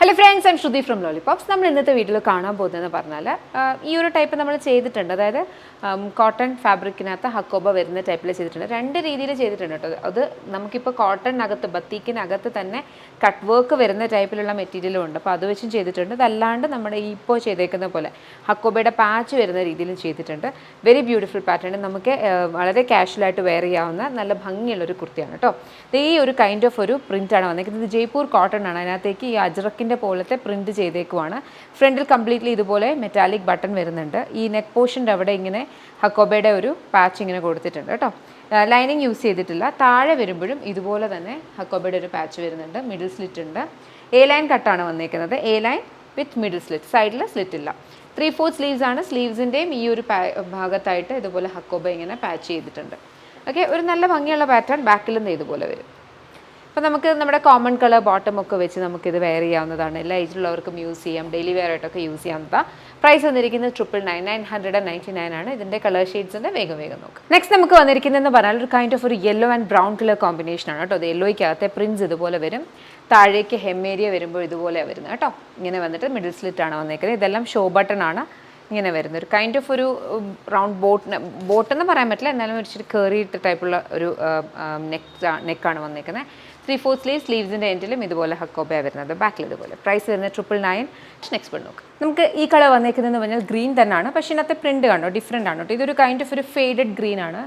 Hello friends, I'm Shruti from Lollipops. നമ്മൾ ഇന്നത്തെ വീഡിയോയിൽ കാണാൻ പോകുന്നതെന്ന് പറഞ്ഞാൽ ഈ ഒരു ടൈപ്പ് നമ്മൾ ചെയ്തിട്ടുണ്ട്. അതായത് കോട്ടൺ ഫാബ്രിക്കിനകത്ത് ഹക്കോബ വരുന്ന ടൈപ്പിൽ ചെയ്തിട്ടുണ്ട്. രണ്ട് രീതിയിൽ ചെയ്തിട്ടുണ്ട് കേട്ടോ. അത് നമുക്കിപ്പോൾ കോട്ടണിനകത്ത് ബത്തീക്കിനകത്ത് തന്നെ കട്ട് വർക്ക് വരുന്ന ടൈപ്പിലുള്ള മെറ്റീരിയലും ഉണ്ട്. അപ്പോൾ അത് വെച്ചും ചെയ്തിട്ടുണ്ട്. അതല്ലാണ്ട് നമ്മുടെ ഇപ്പോൾ ചെയ്തേക്കുന്ന പോലെ ഹക്കോബയുടെ പാച്ച് വരുന്ന രീതിയിലും ചെയ്തിട്ടുണ്ട്. Very beautiful pattern. നമുക്ക് വളരെ കാഷ്വലായിട്ട് വെയർ ചെയ്യാവുന്ന നല്ല ഭംഗിയുള്ളൊരു കുർത്തിയാണ് കേട്ടോ. ഈ ഒരു കൈൻഡ് ഓഫ് ഒരു പ്രിൻ്റാണ് വന്നിരിക്കുന്നത്. ജയ്പൂർ കോട്ടൺ ആണ്. അതിനകത്തേക്ക് ഈ അജ്രക്കിൻ്റെ പോലത്തെ പ്രിൻറ്റ് ചെയ്തേക്കുവാണ്. ഫ്രണ്ടിൽ കംപ്ലീറ്റ്ലി ഇതുപോലെ മെറ്റാലിക് ബട്ടൺ വരുന്നുണ്ട്. ഈ നെക്ക് പോർഷൻ്റെ അവിടെ ഇങ്ങനെ ഹക്കോബയുടെ ഒരു പാച്ച് ഇങ്ങനെ കൊടുത്തിട്ടുണ്ട് കേട്ടോ. ലൈനിങ് യൂസ് ചെയ്തിട്ടില്ല. താഴെ വരുമ്പോഴും ഇതുപോലെ തന്നെ ഹക്കോബയുടെ ഒരു പാച്ച് വരുന്നുണ്ട്. മിഡിൽ സ്ലിറ്റ് ഉണ്ട്. എ ലൈൻ കട്ടാണ് വന്നിരിക്കുന്നത്. A line with middle slit. സൈഡിൽ സ്ലിറ്റ് ഇല്ല. 3/4 സ്ലീവ്സ് ആണ്. സ്ലീവ്സിൻ്റെയും ഈ ഒരു ഭാഗത്തായിട്ട് ഇതുപോലെ ഹക്കോബ ഇങ്ങനെ പാച്ച് ചെയ്തിട്ടുണ്ട്. ഓക്കെ, ഒരു നല്ല ഭംഗിയുള്ള പാറ്റേൺ. ബാക്കിലും ഇതുപോലെ വരും. അപ്പോൾ നമുക്ക് നമ്മുടെ കോമൺ കളർ ബോട്ടം ഒക്കെ വെച്ച് നമുക്കിത് വെയർ ചെയ്യാവുന്നതാണ്. എല്ലാ ഏജിലുള്ളവർക്കും യൂസ് ചെയ്യാം. ഡെയിലി വെയർ ആയിട്ടൊക്കെ യൂസ് ചെയ്യാവുന്നതാണ്. പ്രൈസ് വന്നിരിക്കുന്നത് 999 ആണ്. ഇതിൻ്റെ കളർ ഷെയ്ഡ്സിൻ്റെ വേഗം നോക്കാം. നെക്സ്റ്റ് നമുക്ക് വന്നിരിക്കുന്നതെന്ന് പറഞ്ഞാൽ ഒരു കൈൻഡ് ഓഫ് ഒരു യെല്ലോ ആൻഡ് ബ്രൗൺ കളർ കോമ്പിനേഷനാണ് കേട്ടോ. അത് യെല്ലോയ്ക്കകത്തെ പ്രിൻസ് ഇതുപോലെ വരും. താഴേക്ക് ഹെമ്മേരിയ വരുമ്പോൾ ഇതുപോലെയാണ് വരുന്നത് കേട്ടോ. ഇങ്ങനെ വന്നിട്ട് മിഡിൽ സ്ലിറ്റ് ആണ് വന്നിരിക്കുന്നത്. ഇതെല്ലാം ഷോ ബട്ടൺ ആണ് ഇങ്ങനെ വരുന്നത്. ഒരു കൈൻഡ് ഓഫ് ഒരു റൗണ്ട് ബോട്ടെന്ന് പറയാൻ പറ്റില്ല, എന്നാലും ഒരു ഇച്ചിരി കയറിയിട്ട് ടൈപ്പുള്ള ഒരു നെക്കാണ് വന്നിരിക്കുന്നത്. 3/4 സ്ലീവ്. സ്ലീവ്സിൻ്റെ എൻഡിലും ഇതുപോലെ ഹക്കോബയാണ് വരുന്നത്. ബാക്കിൽ ഇതുപോലെ. പ്രൈസ് വരുന്നത് 999. നെക്സ്റ്റ് വൺ നോക്കാം. നമുക്ക് ഈ കളർ വന്നിരിക്കുന്നതെന്ന് പറഞ്ഞാൽ ഗ്രീൻ തന്നെയാണ്. പക്ഷേ ഇതിനകത്തെ പ്രിൻ്റ് കണ്ടോ, ഡിഫറെൻ്റ് ആണ് കേട്ടോ. ഇതൊരു കൈൻഡ് ഓഫ് ഒരു ഫെയ്ഡഡ് ഗ്രീൻ ആണ്.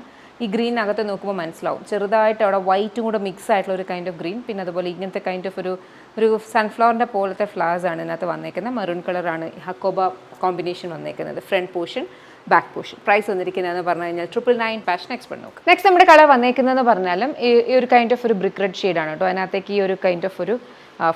ഈ ഗ്രീനകത്ത് നോക്കുമ്പോൾ മനസ്സിലാവും ചെറുതായിട്ട് അവിടെ വൈറ്റും കൂടെ മിക്സ് ആയിട്ടുള്ള ഒരു കൈൻഡ് ഓഫ് ഗ്രീൻ. പിന്നെ അതുപോലെ ഇങ്ങനത്തെ കൈൻഡ് ഓഫ് ഒരു സൺഫ്ലവറിൻ്റെ പോലത്തെ ഫ്ലവേഴ്സ് ആണ് ഇതിനകത്ത് വന്നേക്കുന്നത്. മെറൂൺ കളറാണ് ഹക്കോബ കോമ്പിനേഷൻ വന്നേക്കുന്നത്. Front portion, back portion. Price വന്നിരിക്കുന്നതെന്ന് പറഞ്ഞു കഴിഞ്ഞാൽ 999. പാഷൻ എക്സ്പെർട്ട് നോക്കാം. നെക്സ്റ്റ് നമ്മുടെ കളർ വന്നേക്കുന്നതെന്ന് പറഞ്ഞാലും ഈ ഒരു കൈൻഡ് ഓഫ് ഒരു ബ്രിക്ക് റെഡ് ഷെയ്ഡാണ് കേട്ടോ. അതിനകത്തേക്ക് ഈ ഒരു കൈൻഡ് ഓഫ് ഒരു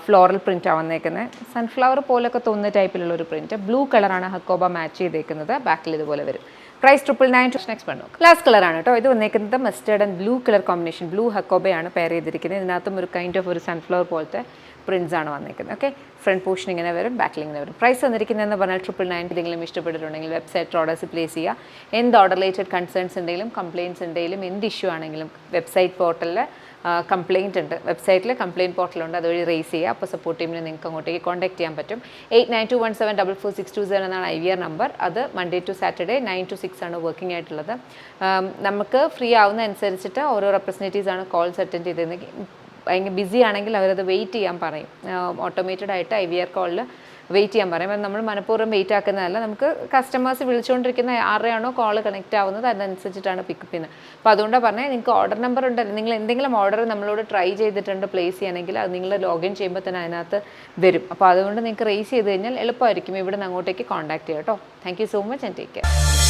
ഫ്ലോറൽ പ്രിൻ്റാണ് വന്നേക്കുന്നത്. സൺഫ്ലവർ പോലൊക്കെ തോന്നുന്ന ടൈപ്പിലുള്ള ഒരു പ്രിൻറ്റ്. ബ്ലൂ കളറാണ് ഹക്കോബ മാച്ച് ചെയ്തേക്കുന്നത്. ബാക്കിൽ ഇതുപോലെ വരും. പ്രൈസ് 999. നെക്സ്റ്റ് വൺ നോക്കാം. ലാസ്റ്റ് കളറാണ് കേട്ടോ. ഇത് വന്നേക്കുന്നത് mustard and blue colour combination. Blue ഹക്കോബയാണ് പെയർ ചെയ്തിരിക്കുന്നത്. ഇതിനകത്തും ഒരു കൈൻഡ് ഓഫ് ഒരു സൺഫ്ലവർ പോലത്തെ പ്രിൻസ് ആണ് വന്നിരിക്കുന്നത്. ഓക്കെ, ഫ്രണ്ട് പോർഷൻ ഇങ്ങനെ വരും, ബാക്കിൽ ഇങ്ങനെ വരും. പ്രൈസ് വന്നിരിക്കുന്നതെന്ന് പറഞ്ഞാൽ 999. എന്തെങ്കിലും ഇഷ്ടപ്പെട്ടിട്ടുണ്ടെങ്കിൽ വെബ്സൈറ്റ് ഓർഡേഴ്സ് പ്ലേസ് ചെയ്യുക. എന്ത് ഓർഡർ റിലേറ്റഡ് കൺസേൺസ് ഉണ്ടെങ്കിലും കംപ്ലയിൻറ്റ്സ് ഉണ്ടെങ്കിലും എന്ത് ഇഷ്യൂ ആണെങ്കിലും വെബ്സൈറ്റ് പോർട്ടലിൽ കംപ്ലയിൻറ്റ് ഉണ്ട്. വെബ്സൈറ്റിൽ കംപ്ലയിൻറ്റ് പോർട്ടലുണ്ട്. അതുവഴി റേസ് ചെയ്യുക. അപ്പോൾ സപ്പോർട്ട് ടീമിനെ നിങ്ങൾക്ക് അങ്ങോട്ടേക്ക് കോൺടാക്ട് ചെയ്യാൻ പറ്റും. 8921744620 എന്നാണ് IVR നമ്പർ. അത് മൺഡേ ടു സാറ്റർഡേ 9 to 6 ആണ് വർക്കിംഗ് ആയിട്ടുള്ളത്. നമുക്ക് ഫ്രീ ആവുന്ന അനുസരിച്ചിട്ട് ഓരോ റെപ്രസെൻറ്റേറ്റീവ്സ് ആണ് കോൾസ് അറ്റൻഡ് ചെയ്തത്. ഭയങ്കര ബിസി ആണെങ്കിൽ അവരത് വെയിറ്റ് ചെയ്യാൻ പറയും. ഓട്ടോമേറ്റഡ് ആയിട്ട് IVR കോളിൽ വെയിറ്റ് ചെയ്യാൻ പറയും. അപ്പം നമ്മൾ മനഃപൂർവ്വം വെയിറ്റ് ആക്കുന്നതല്ല. നമുക്ക് കസ്റ്റമേഴ്സ് വിളിച്ചുകൊണ്ടിരിക്കുന്ന ആരുടെയാണോ കോൾ കണക്റ്റ് ആവുന്നത് അതനുസരിച്ചിട്ടാണ് പിക്കപ്പ് ചെയ്യുന്നത്. അപ്പോൾ അതുകൊണ്ടാണ് പറഞ്ഞാൽ നിങ്ങൾക്ക് ഓർഡർ നമ്പർ ഉണ്ട്. നിങ്ങൾ എന്തെങ്കിലും ഓർഡർ നമ്മളോട് ട്രൈ ചെയ്തിട്ടുണ്ട് പ്ലേസ് ചെയ്യണമെങ്കിൽ അത് നിങ്ങൾ ലോഗിൻ ചെയ്യുമ്പോൾ തന്നെ അതിനകത്ത് വരും. അപ്പോൾ അതുകൊണ്ട് നിങ്ങൾക്ക് റേസ് ചെയ്ത് കഴിഞ്ഞാൽ എളുപ്പമായിരിക്കും. ഇവിടെ നിന്ന് അങ്ങോട്ടേക്ക് കോൺടാക്ട് ചെയ്യാം കേട്ടോ. Thank you so much and take care.